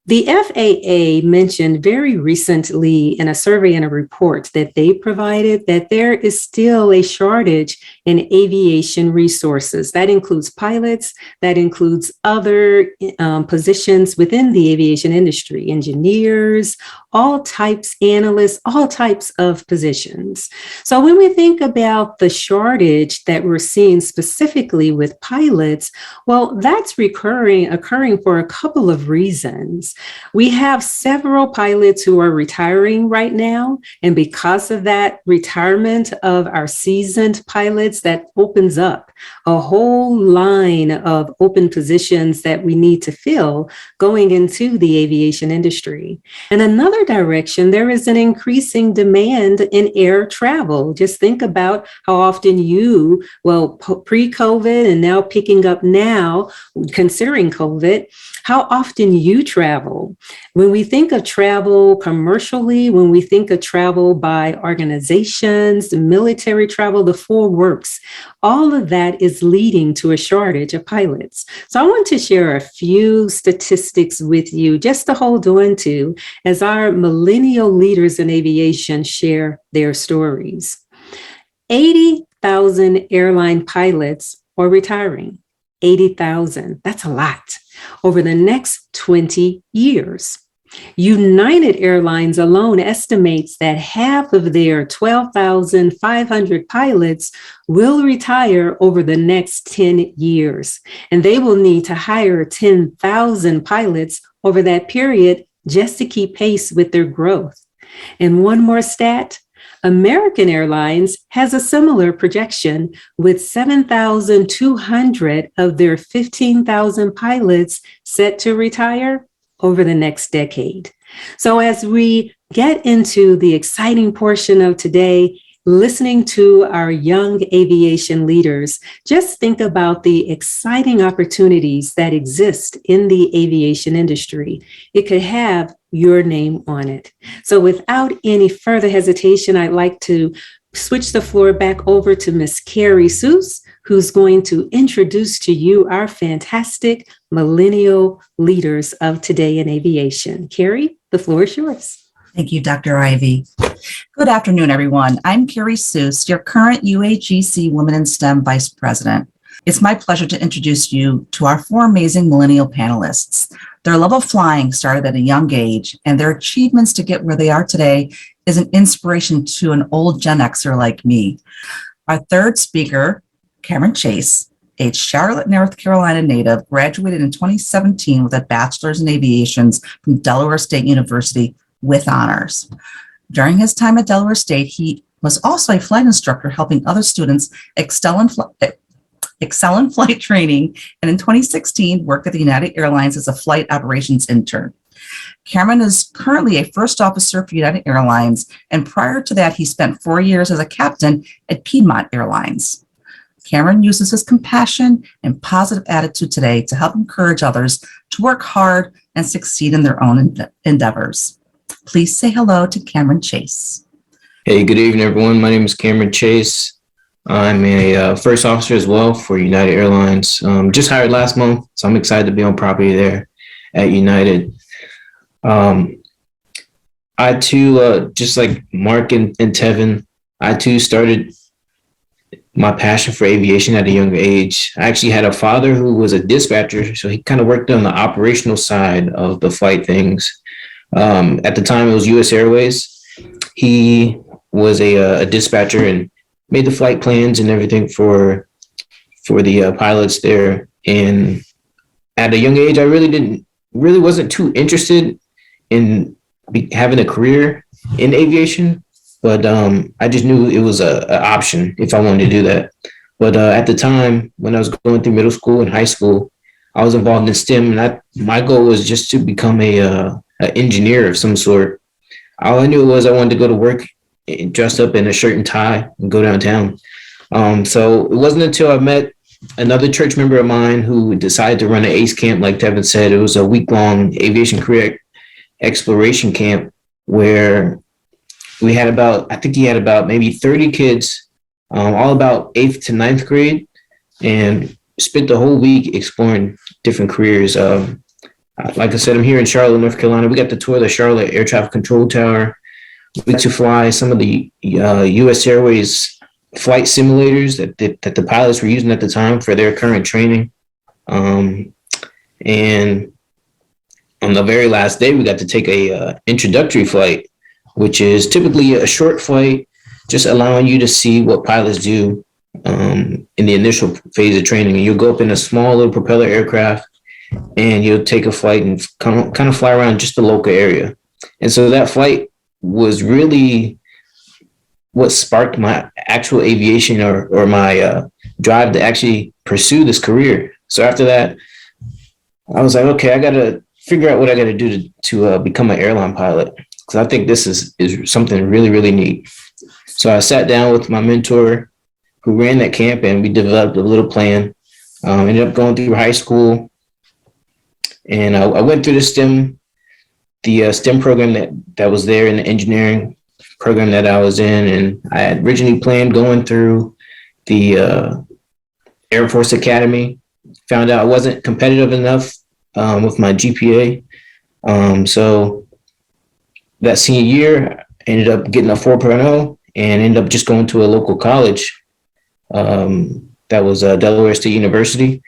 The FAA mentioned very recently in a survey and a report that they provided that there is still a shortage in aviation resources. That includes pilots, that includes other positions within the aviation industry, engineers, all types, analysts, all types of positions. So when we think about the shortage that we're seeing specifically with pilots, well, that's occurring for a couple of reasons. We have several pilots who are retiring right now. And because of that retirement of our seasoned pilots, that opens up a whole line of open positions that we need to fill going into the aviation industry. And another direction, there is an increasing demand in air travel. Just think about how often pre-COVID and now picking up now, considering COVID, how often you travel. When we think of travel commercially, when we think of travel by organizations, the military travel, the full works, all of that is leading to a shortage of pilots. So I want to share a few statistics with you just to hold on to as our millennial leaders in aviation share their stories. 80,000 airline pilots are retiring. 80,000, that's a lot, over the next 20 years. United Airlines alone estimates that half of their 12,500 pilots will retire over the next 10 years, and they will need to hire 10,000 pilots over that period just to keep pace with their growth. And one more stat, American Airlines has a similar projection with 7,200 of their 15,000 pilots set to retire over the next decade. So as we get into the exciting portion of today, listening to our young aviation leaders, just think about the exciting opportunities that exist in the aviation industry. It could have your name on it. So without any further hesitation, I'd like to switch the floor back over to Miss Carrie Seuss, who's going to introduce to you our fantastic millennial leaders of today in aviation. Carrie, the floor is yours. Thank you, Dr. Ivy. Good afternoon, everyone. I'm Carrie Seuss, your current UAGC Women in STEM Vice President. It's my pleasure to introduce you to our four amazing millennial panelists. Their love of flying started at a young age, and their achievements to get where they are today is an inspiration to an old Gen Xer like me. Our third speaker, Chameron Chase, a Charlotte, North Carolina native, graduated in 2017 with a bachelor's in aviation from Delaware State University with honors. During his time at Delaware State, he was also a flight instructor helping other students excel in flight training, and in 2016 worked at the United Airlines as a flight operations intern. Chameron is currently a first officer for United Airlines, and prior to that, he spent 4 years as a captain at Piedmont Airlines. Chameron uses his compassion and positive attitude today to help encourage others to work hard and succeed in their own endeavors. Please say hello to Chameron Chase. Hey, good evening, everyone. My name is Chameron Chase. I'm a first officer as well for United Airlines. Just hired last month, so I'm excited to be on property there at United. I too, just like Mark and Tevin, I too started my passion for aviation at a young age. I actually had a father who was a dispatcher, so he kind of worked on the operational side of the flight things. At the time, it was U.S. Airways. He was a dispatcher and made the flight plans and everything for the pilots there. And at a young age, I really wasn't too interested in having a career in aviation, but I just knew it was an option if I wanted to do that. But at the time, when I was going through middle school and high school, I was involved in STEM, and my goal was just to become an engineer of some sort. All I knew was I wanted to go to work dressed up in a shirt and tie and go downtown. So it wasn't until I met another church member of mine who decided to run an ACE camp, like Tevin said. It was a week-long aviation career exploration camp where we had he had about maybe 30 kids, all about 8th to 9th grade, and spent the whole week exploring different careers. Like I said, I'm here in Charlotte, North Carolina. We got to tour the Charlotte Air Traffic Control Tower. We got to fly some of the U.S. Airways flight simulators that the pilots were using at the time for their current training. And on the very last day, we got to take a introductory flight, which is typically a short flight, just allowing you to see what pilots do in the initial phase of training. And you'll go up in a small little propeller aircraft, and you'll take a flight and kind of fly around just the local area. And so that flight was really what sparked my actual aviation or my drive to actually pursue this career. So after that, I was like, okay, I got to figure out what I got to do to become an airline pilot, because I think this is something really, really neat. So I sat down with my mentor who ran that camp, and we developed a little plan. Ended up going through high school, and I went through the STEM program that was there in the engineering program that I was in. And I had originally planned going through the Air Force Academy. Found out I wasn't competitive enough with my GPA. So that senior year, I ended up getting a 4.0 and ended up just going to a local college. That was Delaware State University,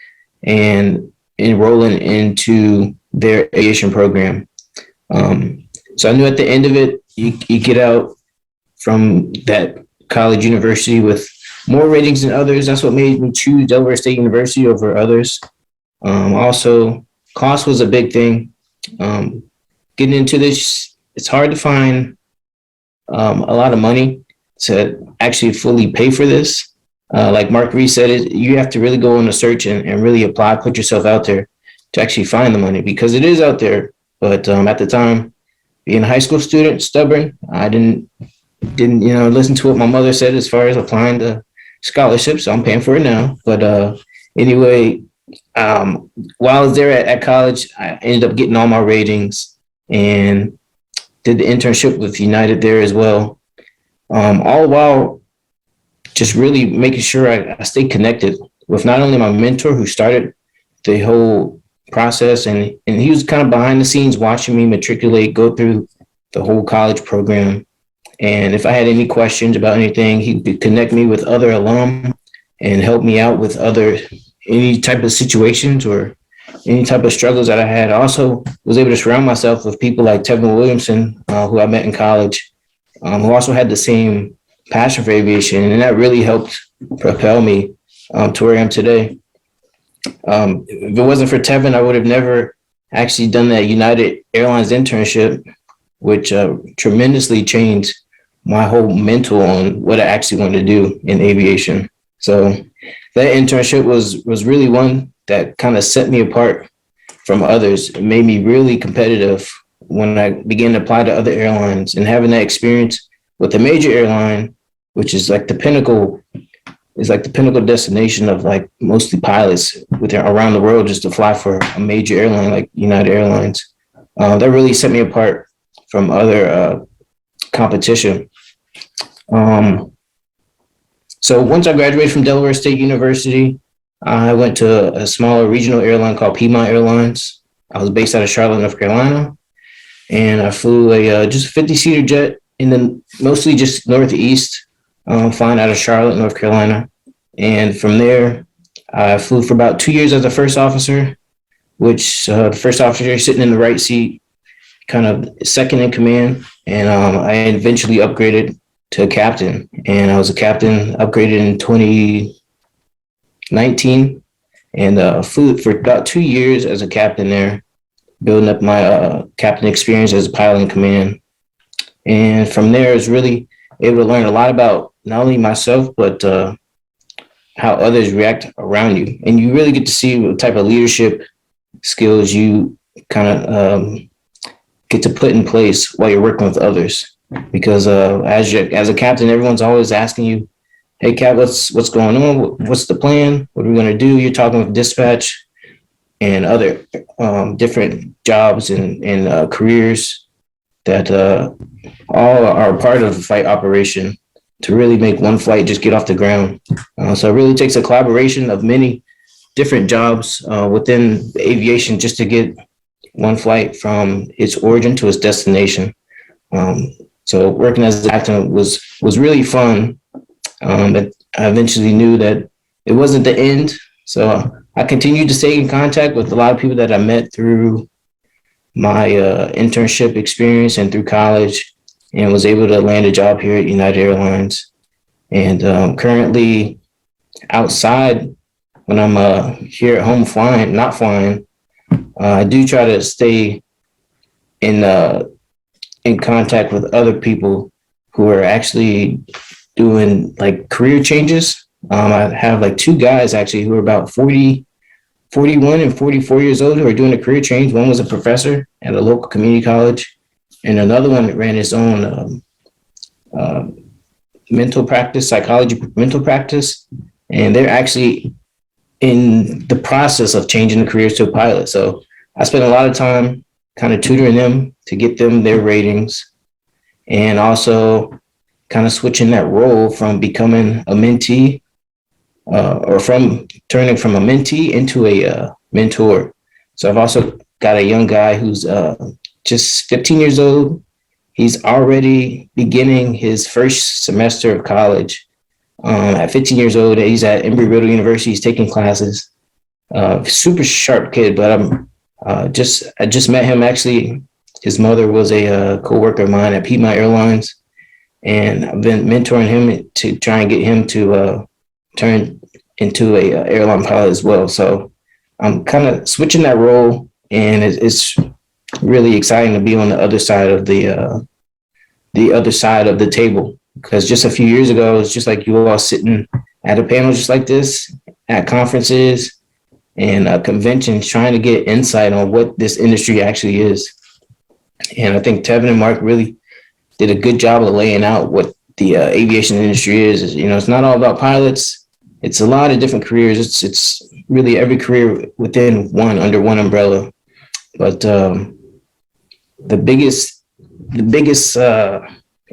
and enrolling into their aviation program. So I knew at the end of it, you get out from that college university with more ratings than others. That's what made me choose Delaware State University over others. Also, cost was a big thing. Getting into this, it's hard to find a lot of money to actually fully pay for this. Like Mark Reese said, you have to really go on a search and really apply, put yourself out there to actually find the money, because it is out there. But at the time, being a high school student, stubborn, I didn't listen to what my mother said as far as applying to scholarships. So I'm paying for it now. But anyway, while I was there at college, I ended up getting all my ratings and did the internship with United there as well. All while just really making sure I stay connected with not only my mentor who started the whole process, and he was kind of behind the scenes watching me matriculate, go through the whole college program. And if I had any questions about anything, he could connect me with other alum and help me out with any type of situations or any type of struggles that I had. I also was able to surround myself with people like Tevin Williamson, who I met in college, who also had the same passion for aviation. And that really helped propel me to where I am today. If it wasn't for Tevin, I would have never actually done that United Airlines internship, which tremendously changed my whole mental on what I actually wanted to do in aviation. So that internship was really one that kind of set me apart from others. It made me really competitive when I began to apply to other airlines, and having that experience with a major airline, which is like the pinnacle destination of like mostly pilots around the world, just to fly for a major airline like United Airlines. That really set me apart from other competition. So once I graduated from Delaware State University, I went to a smaller regional airline called Piedmont Airlines. I was based out of Charlotte, North Carolina, and I flew just a 50-seater jet, and then mostly just northeast, flying out of Charlotte, North Carolina. And from there, I flew for about 2 years as a first officer, which the first officer sitting in the right seat, kind of second in command. And I eventually upgraded to a captain, and I was a captain, upgraded in 2019, and flew for about 2 years as a captain there, building up my captain experience as a pilot in command. And from there, I was really able to learn a lot about not only myself, but how others react around you. And you really get to see what type of leadership skills you kind of get to put in place while you're working with others. Because as a captain, everyone's always asking you, "Hey, Cap, what's going on? What's the plan? What are we going to do?" You're talking with dispatch and other different jobs and careers that all are part of the flight operation to really make one flight just get off the ground. So it really takes a collaboration of many different jobs within aviation just to get one flight from its origin to its destination. So working as a captain was really fun. But I eventually knew that it wasn't the end. So I continued to stay in contact with a lot of people that I met through my internship experience and through college, and was able to land a job here at United Airlines. And currently outside, when I'm here at home not flying, I do try to stay in contact with other people who are actually doing like career changes. I have like two guys actually who are about 41 and 44 years old who are doing a career change. One was a professor at a local community college, and another one ran his own psychology mental practice. And they're actually in the process of changing the careers to a pilot. So I spent a lot of time kind of tutoring them to get them their ratings, and also kind of switching that role from becoming a mentee or from turning from a mentee into a mentor. So I've also got a young guy who's just 15 years old. He's already beginning his first semester of college. At 15 years old, he's at Embry-Riddle University. He's taking classes. Super sharp kid, but I just met him actually. His mother was a co-worker of mine at Piedmont Airlines, and I've been mentoring him to try and get him to turn into a airline pilot as well. So I'm kind of switching that role, and it's really exciting to be on the other side of the table. Because just a few years ago, it's just like you all sitting at a panel just like this at conferences and conventions, trying to get insight on what this industry actually is. And I think Tevin and Mark really did a good job of laying out what the aviation industry is. You know, it's not all about pilots. It's a lot of different careers. It's really every career under one umbrella. But the biggest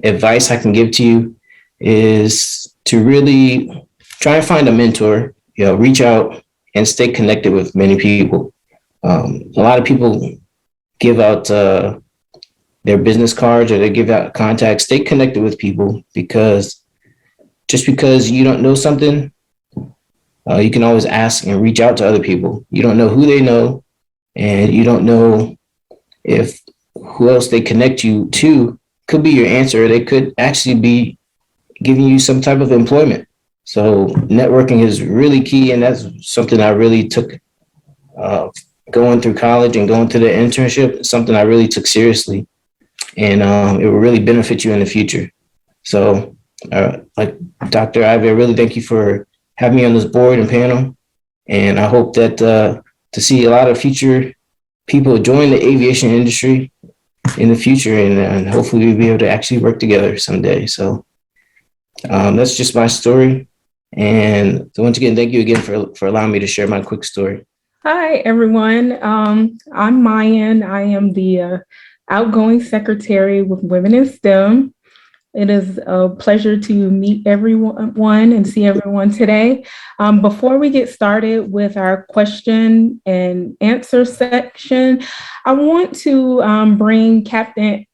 advice I can give to you is to really try and find a mentor. You know, reach out and stay connected with many people. A lot of people give out their business cards, or they give out contacts. Stay connected with people, because just because you don't know something, you can always ask and reach out to other people. You don't know who they know, and you don't know if who else they connect you to could be your answer. They could actually be giving you some type of employment. So networking is really key, and that's something I really took going through college and going through the internship. Something I really took seriously, and it will really benefit you in the future. So, like Dr. Ivy, I really thank you for having me on this board and panel, and I hope that to see a lot of future people join the aviation industry in the future, and hopefully we'll be able to actually work together someday. So that's just my story. And so once again, thank you again for allowing me to share my quick story. Hi, everyone. I'm Mayan. I am the outgoing secretary with Women in STEM. It is a pleasure to meet everyone and see everyone today. Before we get started with our question and answer section, I want to bring Captain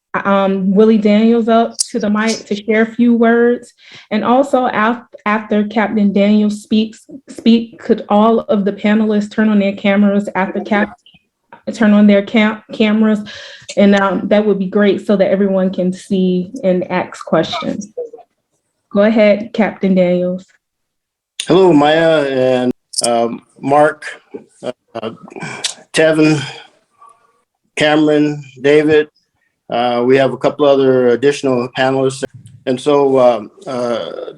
Willie Daniels up to the mic to share a few words. And also after Captain Daniels could all of the panelists turn on their cameras after turn on their cameras, and that would be great so that everyone can see and ask questions. Go ahead, Captain Daniels. Hello, Maya and Mark, Tevin, Chameron, David. We have a couple other additional panelists. And so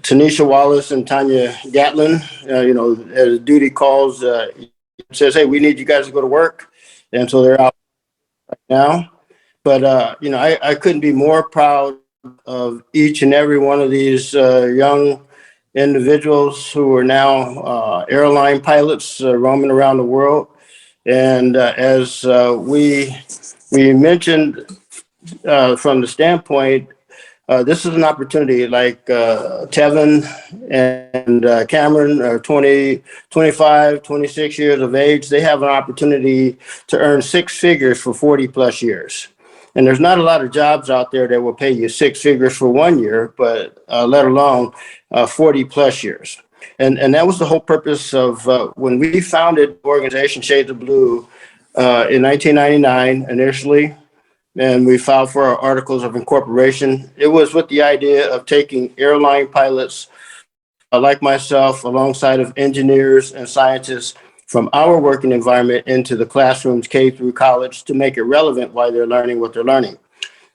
Tanisha Wallace and Tanya Gatlin, as duty calls, says, hey, we need you guys to go to work. And so they're out right now. But, I couldn't be more proud of each and every one of these young individuals who are now airline pilots roaming around the world. And as we mentioned from the standpoint this is an opportunity like Tevin and Chameron are 20, 25, 26 years of age. They have an opportunity to earn six figures for 40 plus years. And there's not a lot of jobs out there that will pay you six figures for 1 year, but let alone 40 plus years. And that was the whole purpose of when we founded the organization Shades of Blue in 1999 initially, and we filed for our articles of incorporation. It was with the idea of taking airline pilots like myself alongside of engineers and scientists from our working environment into the classrooms K through college to make it relevant while they're learning what they're learning.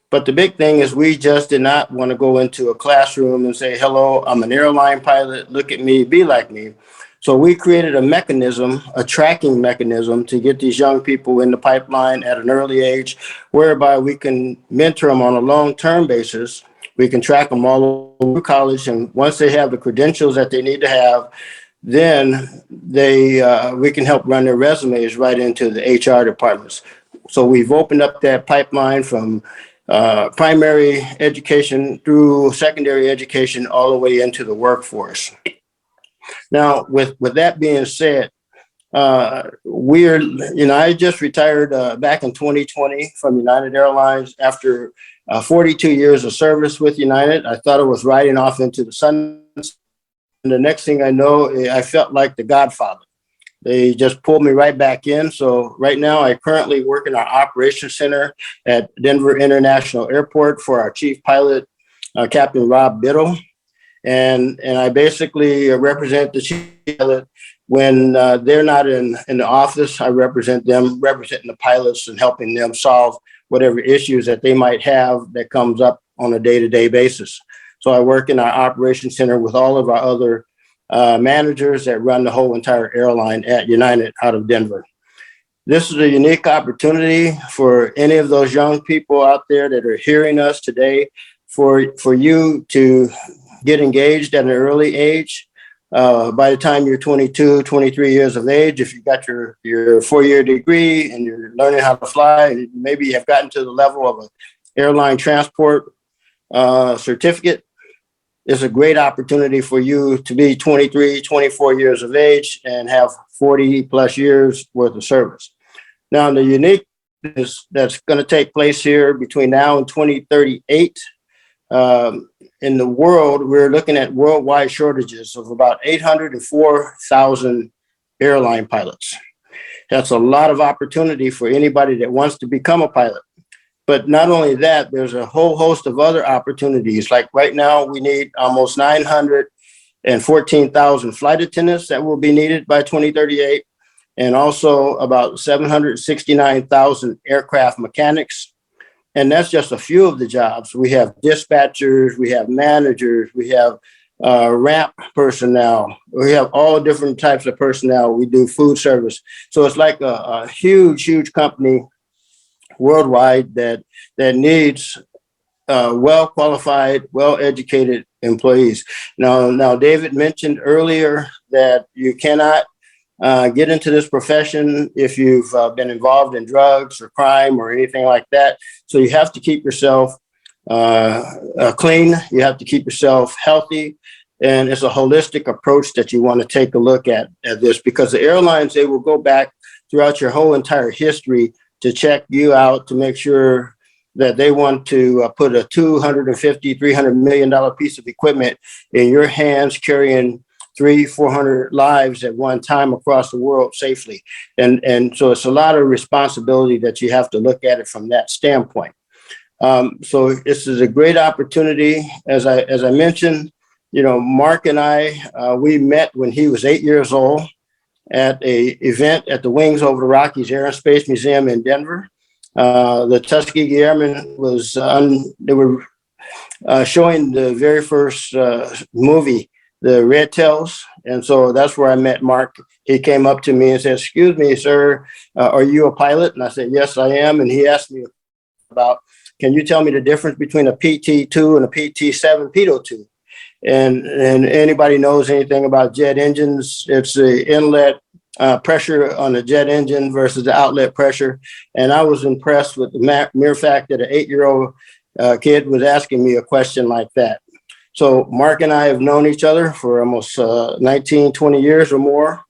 But the big thing is we just did not want to go into a classroom and say, hello, I'm an airline pilot, look at me, be like me. So we created a mechanism, a tracking mechanism to get these young people in the pipeline at an early age, whereby we can mentor them on a long-term basis. We can track them all over college. And once they have the credentials that they need to have, then we can help run their resumes right into the HR departments. So we've opened up that pipeline from primary education through secondary education all the way into the workforce. Now, with that being said, I just retired back in 2020 from United Airlines after 42 years of service with United. I thought I was riding off into the sun. And the next thing I know, I felt like the Godfather. They just pulled me right back in. So right now, I currently work in our operations center at Denver International Airport for our chief pilot, Captain Rob Biddle. And I basically represent the chief pilot when they're not in the office. I represent them, representing the pilots and helping them solve whatever issues that they might have that comes up on a day-to-day basis. So I work in our operations center with all of our other managers that run the whole entire airline at United out of Denver. This is a unique opportunity for any of those young people out there that are hearing us today for you to get engaged at an early age. By the time you're 22, 23 years of age, if you got your 4-year degree and you're learning how to fly, maybe you have gotten to the level of an airline transport certificate, it's a great opportunity for you to be 23, 24 years of age and have 40 plus years worth of service. Now, the uniqueness that's going to take place here between now and 2038, in the world, we're looking at worldwide shortages of about 804,000 airline pilots. That's a lot of opportunity for anybody that wants to become a pilot. But not only that, there's a whole host of other opportunities. Like right now, we need almost 914,000 flight attendants that will be needed by 2038, and also about 769,000 aircraft mechanics. And that's just a few of the jobs. We have dispatchers, we have managers, we have ramp personnel. We have all different types of personnel. We do food service. So it's like a huge company worldwide that needs well-qualified, well-educated employees. Now, David mentioned earlier that you cannot get into this profession if you've been involved in drugs or crime or anything like that. So you have to keep yourself clean. You have to keep yourself healthy. And it's a holistic approach that you want to take a look at this, because the airlines, they will go back throughout your whole entire history to check you out to make sure that they want to put a $250-300 million piece of equipment in your hands, carrying 300-400 lives at one time across the world safely. And so it's a lot of responsibility that you have to look at it from that standpoint. So this is a great opportunity. As I mentioned, Mark and I, we met when he was 8 years old at a event at the Wings Over the Rockies Air and Space Museum in Denver. The Tuskegee Airmen they were showing the very first movie, The Red Tails. And so that's where I met Mark. He came up to me and said, "Excuse me, sir, are you a pilot?" And I said, "Yes, I am." And he asked me about, "Can you tell me the difference between a PT-2 and a PT-7 pitot-2?" And anybody knows anything about jet engines, it's the inlet pressure on the jet engine versus the outlet pressure. And I was impressed with the mere fact that an 8-year-old kid was asking me a question like that. So Mark and I have known each other for almost 19, 20 years or more.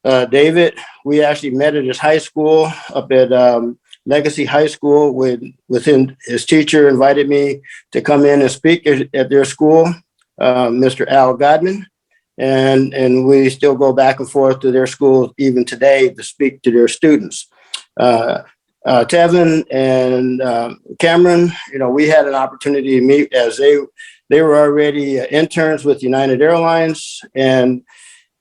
David, we actually met at his high school up at Legacy High School. Within his teacher invited me to come in and speak at their school, Mr. Al Godman. And we still go back and forth to their schools even today to speak to their students. Tevin and Chameron, we had an opportunity to meet as they were already interns with United Airlines.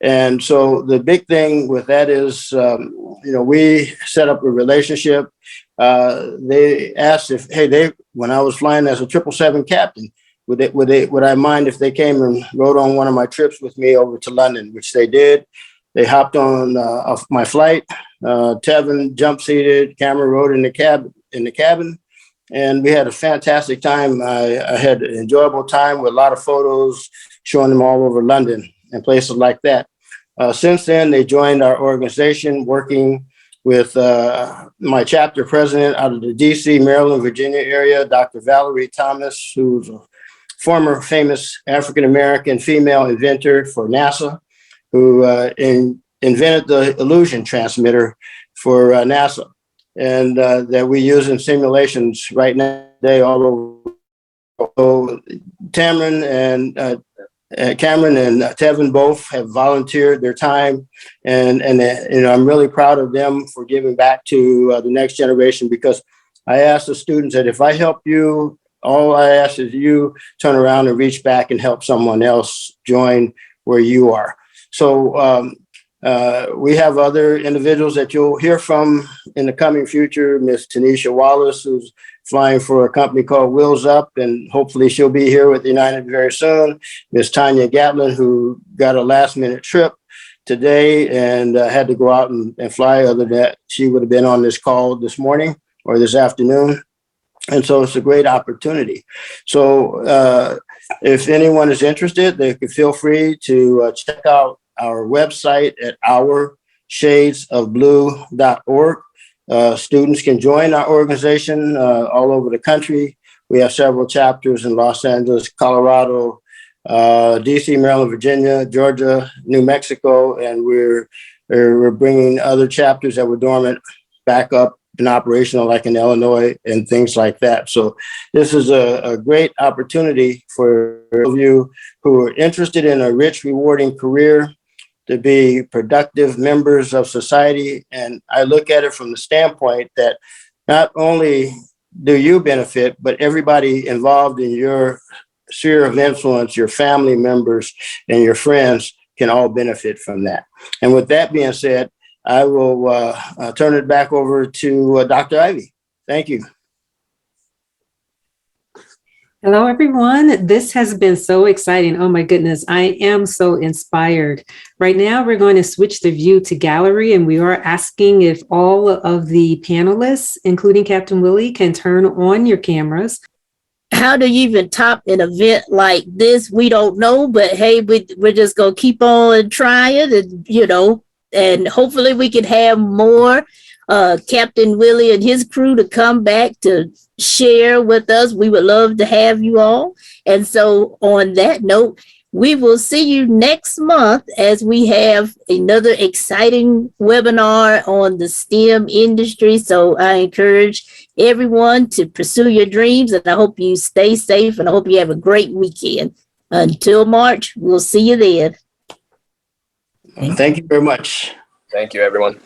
And so the big thing with that is, we set up a relationship. They asked when I was flying as a 777 captain, would I mind if they came and rode on one of my trips with me over to London, which they did. They hopped on my flight. Tevin jump seated, Chameron rode in the cabin, and we had a fantastic time. I had an enjoyable time with a lot of photos showing them all over London and places like that. Since then, they joined our organization, working with my chapter president out of the DC, Maryland, Virginia area, Dr. Valerie Thomas, who's a former famous African-American female inventor for NASA, who invented the illusion transmitter for NASA, and that we use in simulations right now all over. So Chameron and Tevin both have volunteered their time, and I'm really proud of them for giving back to the next generation, because I asked the students that if I help you, all I ask is you turn around and reach back and help someone else join where you are. So we have other individuals that you'll hear from in the coming future. Miss Tanisha Wallace, who's flying for a company called Wheels Up, and hopefully she'll be here with United very soon. Miss Tanya Gatlin, who got a last minute trip today and had to go out and fly. Other than that, she would have been on this call this morning or this afternoon. And so it's a great opportunity. So if anyone is interested, they can feel free to check out our website at ourshadesofblue.org. Students can join our organization all over the country. We have several chapters in Los Angeles, Colorado, DC, Maryland, Virginia, Georgia, New Mexico, and we're bringing other chapters that were dormant back up and operational, like in Illinois and things like that. So this is a great opportunity for those of you who are interested in a rich, rewarding career to be productive members of society. And I look at it from the standpoint that not only do you benefit, but everybody involved in your sphere of influence, your family members and your friends can all benefit from that. And with that being said, I will turn it back over to Dr. Ivy. Thank you. Hello, everyone. This has been so exciting. Oh, my goodness. I am so inspired. Right now, we're going to switch the view to gallery, and we are asking if all of the panelists, including Captain Willie, can turn on your cameras. How do you even top an event like this? We don't know, but hey, we're just going to keep on trying, and, and hopefully we can have more Captain Willie and his crew to come back to share with us. We would love to have you all. And so on that note, we will see you next month as we have another exciting webinar on the STEM industry. So I encourage everyone to pursue your dreams, and I hope you stay safe, and I hope you have a great weekend. Until March, we'll see you then. Thank you very much. Thank you, everyone.